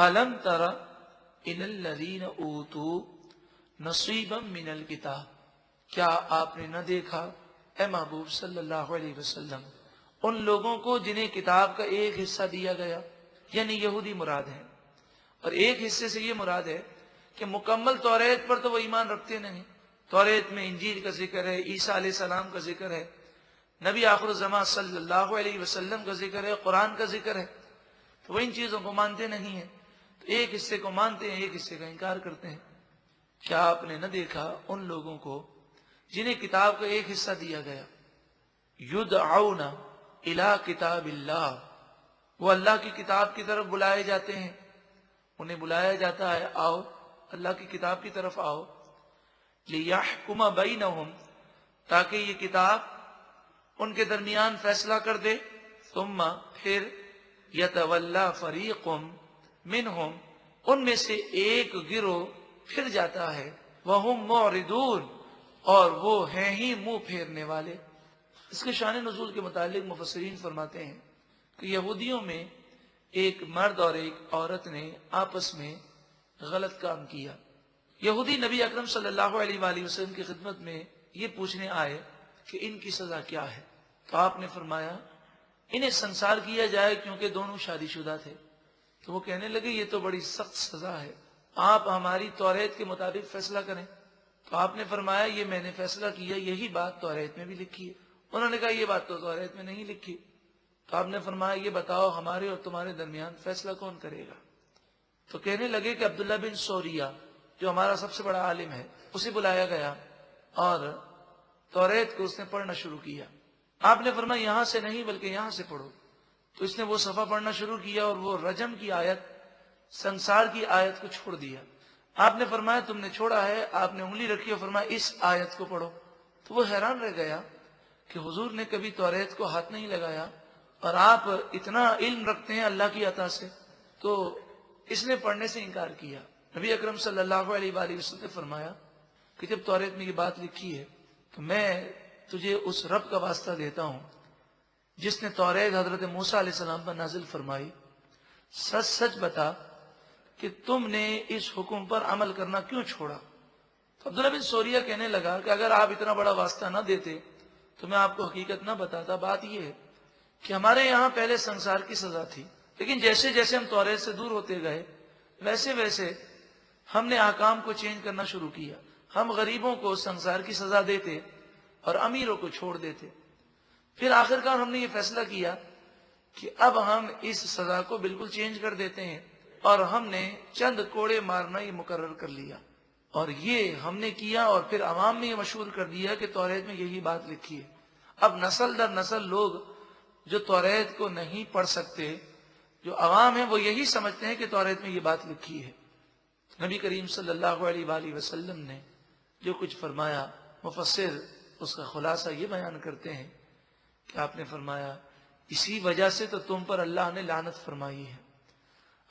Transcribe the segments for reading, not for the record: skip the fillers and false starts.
الم تر الی الذین اوتوا نصیبا من الکتاب، کیا آپ نے نہ دیکھا اے محبوب صلی اللہ علیہ وسلم ان لوگوں کو جنہیں کتاب کا ایک حصہ دیا گیا، یعنی یہودی مراد ہے، اور ایک حصے سے یہ مراد ہے کہ مکمل توریت پر تو وہ ایمان رکھتے نہیں، توریت میں انجیل کا ذکر ہے، عیسیٰ علیہ السلام کا ذکر ہے، نبی آخر الزمان صلی اللہ علیہ وسلم کا ذکر ہے، قرآن کا ذکر ہے، تو وہ ان چیزوں کو مانتے نہیں ہیں، تو ایک حصے کو مانتے ہیں، ایک حصے کا انکار کرتے ہیں۔ کیا آپ نے نہ دیکھا ان لوگوں کو جنہیں کتاب کا ایک حصہ دیا گیا، یدعون الی کتاب اللہ، وہ اللہ کی کتاب کی طرف بلائے جاتے ہیں، انہیں بلایا جاتا ہے آؤ اللہ کی کتاب کی طرف آؤ، لیحکم بینہم، تاکہ یہ کتاب ان کے درمیان فیصلہ کر دے، ثم پھر یتولا فریق منہم، ان میں سے ایک گروہ پھر جاتا ہے، وہم معرضون، اور وہ ہیں ہی منہ پھیرنے والے۔ اس کے شان نزول کے متعلق مفسرین فرماتے ہیں کہ یہودیوں میں ایک مرد اور ایک عورت نے آپس میں غلط کام کیا۔ یہودی نبی اکرم صلی اللہ علیہ وآلہ وسلم کی خدمت میں یہ پوچھنے آئے کہ ان کی سزا کیا ہے، تو آپ نے فرمایا انہیں سنسار کیا جائے کیونکہ دونوں شادی شدہ تھے۔ تو وہ کہنے لگے یہ تو بڑی سخت سزا ہے، آپ ہماری توریت کے مطابق فیصلہ کریں۔ تو آپ نے فرمایا یہ میں نے فیصلہ کیا، یہی بات توریت میں بھی لکھی ہے۔ انہوں نے کہا یہ بات تو توریت میں نہیں لکھی۔ تو آپ نے فرمایا یہ بتاؤ ہمارے اور تمہارے درمیان فیصلہ کون کرے گا؟ تو کہنے لگے کہ عبداللہ بن سوریہ جو ہمارا سب سے بڑا عالم ہے، اسے بلایا گیا اور توریت کو اس نے پڑھنا شروع کیا۔ آپ نے فرمایا یہاں سے نہیں بلکہ یہاں سے پڑھو۔ تو اس نے وہ صفحہ پڑھنا شروع کیا اور وہ رجم کی آیت، سنسار کی آیت کو چھوڑ دیا۔ آپ نے فرمایا تم نے چھوڑا ہے، آپ نے انگلی رکھی اور فرمایا اس آیت کو پڑھو۔ تو وہ حیران رہ گیا کہ حضور نے کبھی توریت کو ہاتھ نہیں لگایا اور آپ اتنا علم رکھتے ہیں اللہ کی عطا سے، تو اس نے پڑھنے سے انکار کیا۔ نبی اکرم صلی اللہ علیہ وآلہ وسلم نے فرمایا کہ جب توریت میں یہ بات لکھی ہے تو میں تجھے اس رب کا واسطہ دیتا ہوں جس نے توریت حضرت موسیٰ علیہ السلام پر نازل فرمائی، سچ سچ بتا کہ تم نے اس حکم پر عمل کرنا کیوں چھوڑا؟ تو عبداللہ بن سوریہ کہنے لگا کہ اگر آپ اتنا بڑا واسطہ نہ دیتے تو میں آپ کو حقیقت نہ بتاتا۔ بات یہ ہے کہ ہمارے یہاں پہلے سنسار کی سزا تھی، لیکن جیسے جیسے ہم توریت سے دور ہوتے گئے ویسے ویسے ہم نے احکام کو چینج کرنا شروع کیا۔ ہم غریبوں کو سنسار کی سزا دیتے اور امیروں کو چھوڑ دیتے۔ پھر آخرکار ہم نے یہ فیصلہ کیا کہ اب ہم اس سزا کو بالکل چینج کر دیتے ہیں، اور ہم نے چند کوڑے مارنا یہ مقرر کر لیا، اور یہ ہم نے کیا اور پھر عوام میں یہ مشہور کر دیا کہ توریت میں یہی بات لکھی ہے۔ اب نسل در نسل لوگ جو توریت کو نہیں پڑھ سکتے، جو عوام ہیں، وہ یہی سمجھتے ہیں کہ توریت میں یہ بات لکھی ہے۔ نبی کریم صلی اللہ علیہ وآلہ وسلم نے جو کچھ فرمایا، مفسر اس کا خلاصہ یہ بیان کرتے ہیں کہ آپ نے فرمایا اسی وجہ سے تو تم پر اللہ نے لعنت فرمائی ہے۔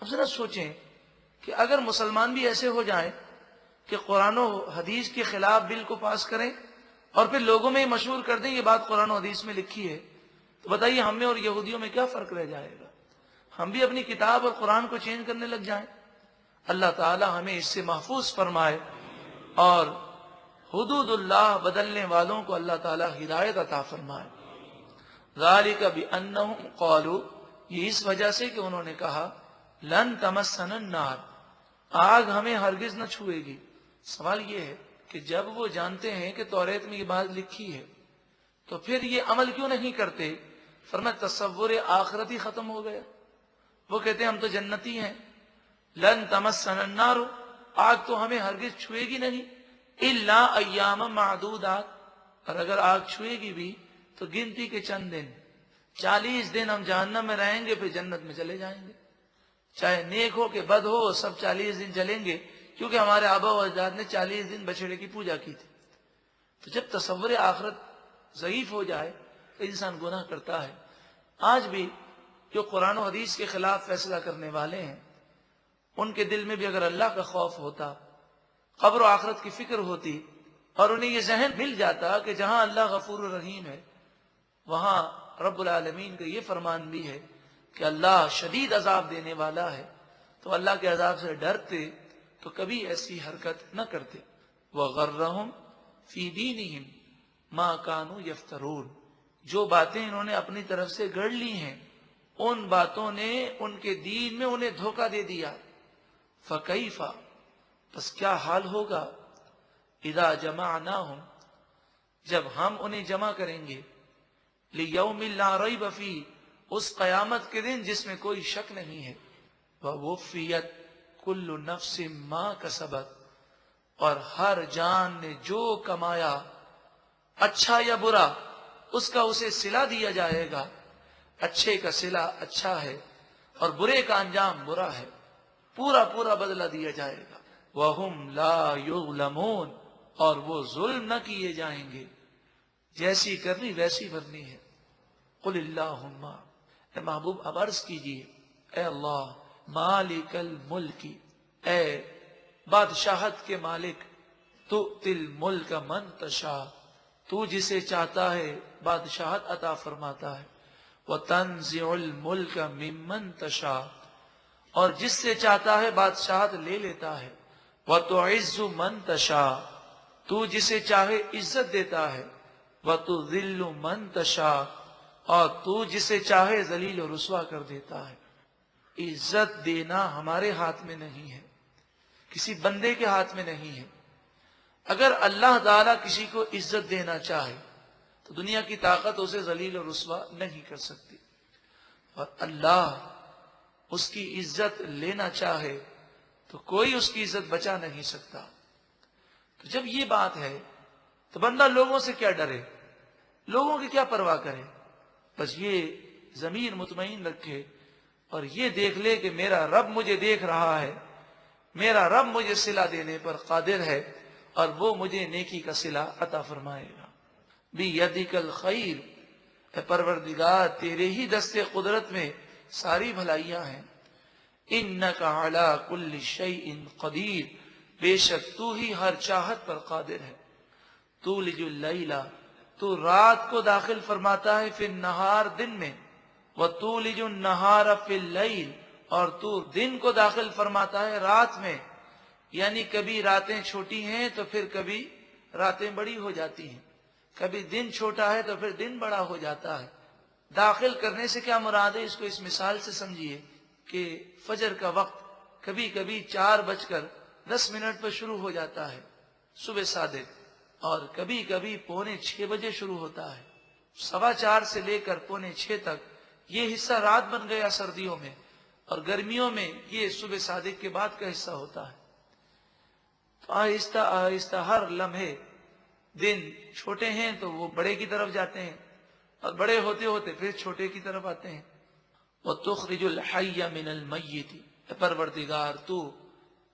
اب ذرا سوچیں کہ اگر مسلمان بھی ایسے ہو جائیں کہ قرآن و حدیث کے خلاف بل کو پاس کریں اور پھر لوگوں میں یہ مشہور کر دیں یہ بات قرآن و حدیث میں لکھی ہے، تو بتائیے ہم میں اور یہودیوں میں کیا فرق رہ جائے گا؟ ہم بھی اپنی کتاب اور قرآن کو چینج کرنے لگ جائیں۔ اللہ تعالی ہمیں اس سے محفوظ فرمائے، اور حدود اللہ بدلنے والوں کو اللہ تعالی ہدایت عطا فرمائے۔ ذالک بانہم قالوا، یہ اس وجہ سے کہ انہوں نے کہا لن تمسنا النار، آگ ہمیں ہرگز نہ چھوئے گی۔ سوال یہ ہے کہ جب وہ جانتے ہیں کہ توریت میں یہ بات لکھی ہے تو پھر یہ عمل کیوں نہیں کرتے؟ فرمایا تصور آخرت ہی ختم ہو گیا۔ وہ کہتے ہیں ہم تو جنتی ہیں، لن تمسنا النار، آگ تو ہمیں ہرگز چھوئے گی نہیں، الا ایام معدودات، اور اگر آگ چھوئے گی بھی تو گنتی کے چند دن، 40 دن ہم جہنم میں رہیں گے، پھر جنت میں چلے جائیں گے۔ چاہے نیک ہو کہ بد ہو، سب 40 دن چلیں گے، کیونکہ ہمارے آبا و اجداد نے 40 دن بچڑے کی پوجا کی تھی۔ تو جب تصور آخرت ضعیف ہو جائے تو انسان گناہ کرتا ہے۔ آج بھی جو قرآن و حدیث کے خلاف فیصلہ کرنے والے ہیں، ان کے دل میں بھی اگر اللہ کا خوف ہوتا، قبر و آخرت کی فکر ہوتی، اور انہیں یہ ذہن مل جاتا کہ جہاں اللہ غفور و رحیم ہے وہاں رب العالمین کا یہ فرمان بھی ہے کہ اللہ شدید عذاب دینے والا ہے، تو اللہ کے عذاب سے ڈرتے تو کبھی ایسی حرکت نہ کرتے. وَغَرَّهُمْ فِي دِينِهِمْ مَا كَانُوا يَفْتَرُونَ. جو باتیں انہوں نے اپنی طرف سے گڑھ لی ہیں ان باتوں نے ان کے دین میں انہیں دھوکہ دے دیا. فَكَيْفَ پس کیا حال ہوگا اذا جمعناہم جب ہم انہیں جمع کریں گے لیوم لا ریب فیہ اس قیامت کے دن جس میں کوئی شک نہیں ہے. ووفیت کل نفس ما کسبت اور ہر جان نے جو کمایا اچھا یا برا اس کا اسے صلہ دیا جائے گا. اچھے کا صلہ اچھا ہے اور برے کا انجام برا ہے. پورا پورا بدلہ دیا جائے گا. وَهُمْ لَا يُظْلَمُونَ اور وہ ظلم نہ کیے جائیں گے. جیسی کرنی ویسی بھرنی ہے. قُلِ اللَّهُمَّ اے محبوب اب عرض کیجئے اے اللہ مالک الملک اے بادشاہت کے مالک تُؤْتِي الْمُلْكَ مَنْ تَشَاءُ تو جسے چاہتا ہے بادشاہت عطا فرماتا ہے. وَتَنزِعُ الْمُلْكَ مِمَّنْ تَشَاءُ اور جس سے چاہتا ہے بادشاہت لے لیتا ہے. وَتُعِزُّ مَنْ تَشَاءُ تو جسے چاہے عزت دیتا ہے. وَتُذِلُّ مَنْ تَشَاءُ اور تو جسے چاہے ذلیل و رسوا کر دیتا ہے. عزت دینا ہمارے ہاتھ میں نہیں ہے, کسی بندے کے ہاتھ میں نہیں ہے. اگر اللہ تعالیٰ کسی کو عزت دینا چاہے تو دنیا کی طاقت اسے ذلیل و رسوا نہیں کر سکتی, اور اللہ اس کی عزت لینا چاہے تو کوئی اس کی عزت بچا نہیں سکتا. تو جب یہ بات ہے تو بندہ لوگوں سے کیا ڈرے, لوگوں کی کیا پرواہ کرے. بس یہ ضمیر مطمئن رکھے اور یہ دیکھ لے کہ میرا رب مجھے دیکھ رہا ہے, میرا رب مجھے صلہ دینے پر قادر ہے اور وہ مجھے نیکی کا صلہ عطا فرمائے گا. بیدک الخیر اے پروردگار تیرے ہی دست قدرت میں ساری بھلائیاں ہیں. انک علی کل شیء قدیر بے شک تو ہی ہر چاہت پر قادر ہے. تولج اللیل تو رات کو داخل فرماتا ہے فی النہار دن میں. وتولج النہار فی اللیل اور تو دن کو داخل فرماتا ہے رات میں. یعنی کبھی راتیں چھوٹی ہیں تو پھر کبھی راتیں بڑی ہو جاتی ہیں, کبھی دن چھوٹا ہے تو پھر دن بڑا ہو جاتا ہے. داخل کرنے سے کیا مراد ہے, اس کو اس مثال سے سمجھیے کہ فجر کا وقت کبھی کبھی 4:10 پر شروع ہو جاتا ہے صبح صادق, اور کبھی کبھی 5:45 بجے شروع ہوتا ہے. 4:15 سے لے کر 5:45 تک یہ حصہ رات بن گیا سردیوں میں, اور گرمیوں میں یہ صبح صادق کے بعد کا حصہ ہوتا ہے. تو آہستہ آہستہ ہر لمحے دن چھوٹے ہیں تو وہ بڑے کی طرف جاتے ہیں, اور بڑے ہوتے ہوتے پھر چھوٹے کی طرف آتے ہیں. وَتُخْرِجُ الْحَيَّ مِنَ الْمَيِّتِ اے پروردگار تو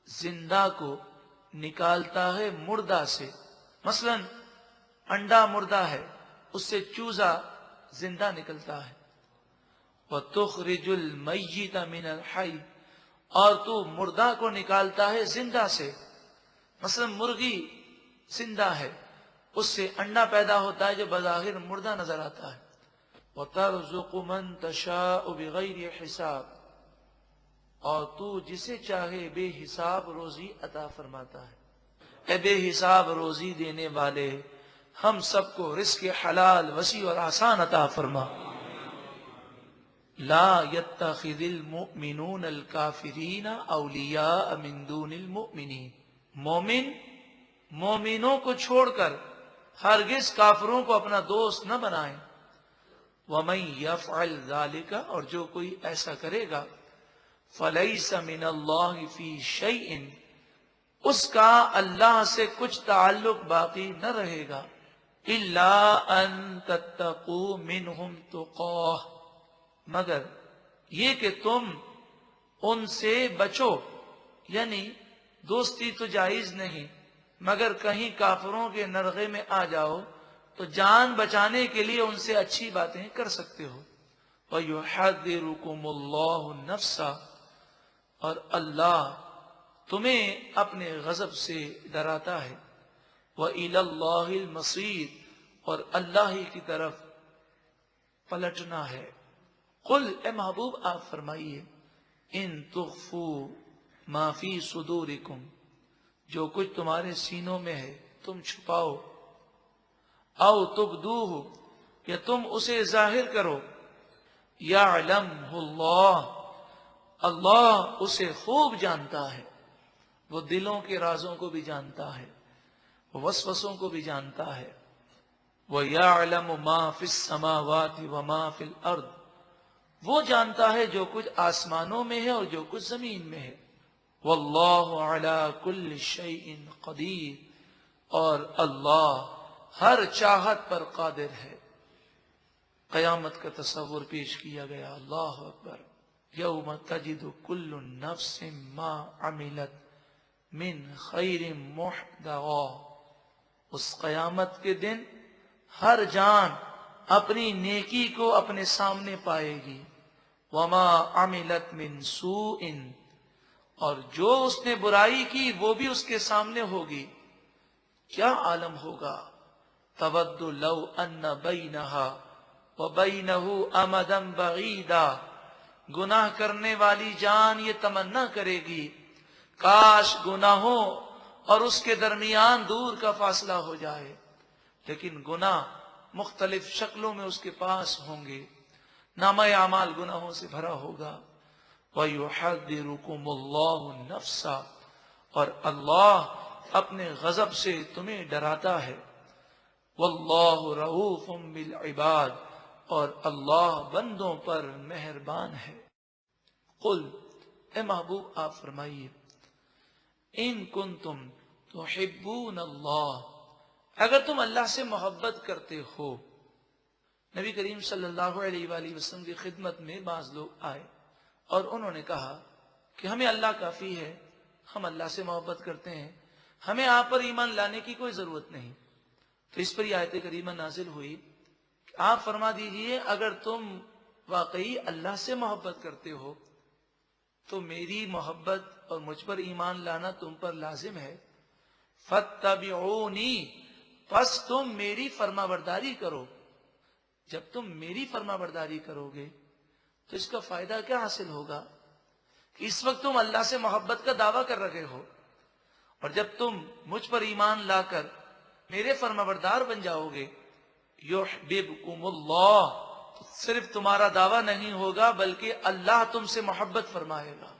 زندہ کو نکالتا ہے مردہ سے. مثلا انڈا مردہ ہے, اس سے چوزا زندہ نکلتا ہے. وَتُخْرِجُ الْمَيِّتَ مِنَ الْحَيِّ اور تو مردہ کو نکالتا ہے زندہ سے. مثلا مرغی زندہ ہے, اس سے انڈا پیدا ہوتا ہے جو بظاہر مردہ نظر آتا ہے. وَتَرْزُقُ مَن تَشَاءُ بِغَيْرِ حِسَابٍ اور تو جسے چاہے بے حساب روزی عطا فرماتا ہے. اے بے حساب روزی دینے والے ہم سب کو رزق حلال وسیع اور آسان عطا فرما. لا يتخذ المؤمنون الكافرین اولیاء من دون المؤمنین مومن مومنوں کو چھوڑ کر ہرگز کافروں کو اپنا دوست نہ بنائیں. وَمَن يَفْعَلْ ذَلِكَ اور جو کوئی ایسا کرے گا فَلَيْسَ مِنَ اللَّهِ فِي شَيْءٍ اس کا اللہ سے کچھ تعلق باقی نہ رہے گا. إِلَّا أَن تَتَّقُوا مِنْهُمْ تُقَاةً مگر یہ کہ تم ان سے بچو, یعنی دوستی تو جائز نہیں مگر کہیں کافروں کے نرغے میں آ جاؤ تو جان بچانے کے لیے ان سے اچھی باتیں کر سکتے ہو. وَيُحَذِّرُكُمُ اللَّهُ النَّفْسَ اور اللہ تمہیں اپنے غضب سے ڈراتا ہے. وَإِلَى اللَّهِ الْمَصِيرُ اور اللہ ہی کی طرف پلٹنا ہے. قل اے محبوب آپ فرمائیے ان تخفو ما فی صدورکم، جو کچھ تمہارے سینوں میں ہے تم چھپاؤ، او تبدوہ، یا تم اسے ظاہر کرو، یعلمہ اللہ، اللہ اسے خوب جانتا ہے، وہ دلوں کے رازوں کو بھی جانتا ہے، وہ وسوسوں کو بھی جانتا ہے۔ وَيَعْلَمُ مَا فِي السَّمَاوَاتِ وَمَا فِي الْأَرْضِ، وہ جانتا ہے جو کچھ آسمانوں میں ہے اور جو کچھ زمین میں ہے۔ وَاللَّهُ عَلَى كُلِّ شَيْءٍ قَدِيرٌ، اور اللہ ہر چاہت پر قادر ہے۔ قیامت کا تصور پیش کیا گیا، اللہ اکبر۔ یوم تجد کل نفس ما عملت من خیر محضرا، اس قیامت کے دن ہر جان اپنی نیکی کو اپنے سامنے پائے گی، وما عملت من سوء، اور جو اس نے برائی کی وہ بھی اس کے سامنے ہوگی۔ کیا عالم ہوگا، تود لو ان بینہا وبینہ امدا بعیدا، گناہ کرنے والی جان یہ تمنا کرے گی کاش گناہوں اور اس کے درمیان دور کا فاصلہ ہو جائے، لیکن گناہ مختلف شکلوں میں اس کے پاس ہوں گے، نامہ اعمال گناہوں سے بھرا ہوگا۔ وَيُحَذِّرُكُمُ اللَّهُ نَفْسَ، اور اللہ اپنے غضب سے تمہیں ڈراتا ہے۔ وَاللَّهُ رَءُوفٌ بِالْعِبَادِ، اور اللہ بندوں پر مہربان ہے۔ قل، اے محبوب آپ فرمائیے، ان کنتم تحبون اللہ، اگر تم اللہ سے محبت کرتے ہو۔ نبی کریم صلی اللہ علیہ وآلہ وسلم کی خدمت میں بعض لوگ آئے اور انہوں نے کہا کہ ہمیں اللہ کافی ہے، ہم اللہ سے محبت کرتے ہیں، ہمیں آپ پر ایمان لانے کی کوئی ضرورت نہیں۔ تو اس پر یہ آیت کریمہ نازل ہوئی کہ آپ فرما دیجئے اگر تم واقعی اللہ سے محبت کرتے ہو تو میری محبت اور مجھ پر ایمان لانا تم پر لازم ہے۔ فَاتَّبِعُونِی، پس تم میری فرما برداری کرو۔ جب تم میری فرما برداری کرو گے تو اس کا فائدہ کیا حاصل ہوگا کہ اس وقت تم اللہ سے محبت کا دعویٰ کر رہے ہو، اور جب تم مجھ پر ایمان لا کر میرے فرما بردار بن جاؤ گے، یحببکم اللہ، صرف تمہارا دعویٰ نہیں ہوگا بلکہ اللہ تم سے محبت فرمائے گا۔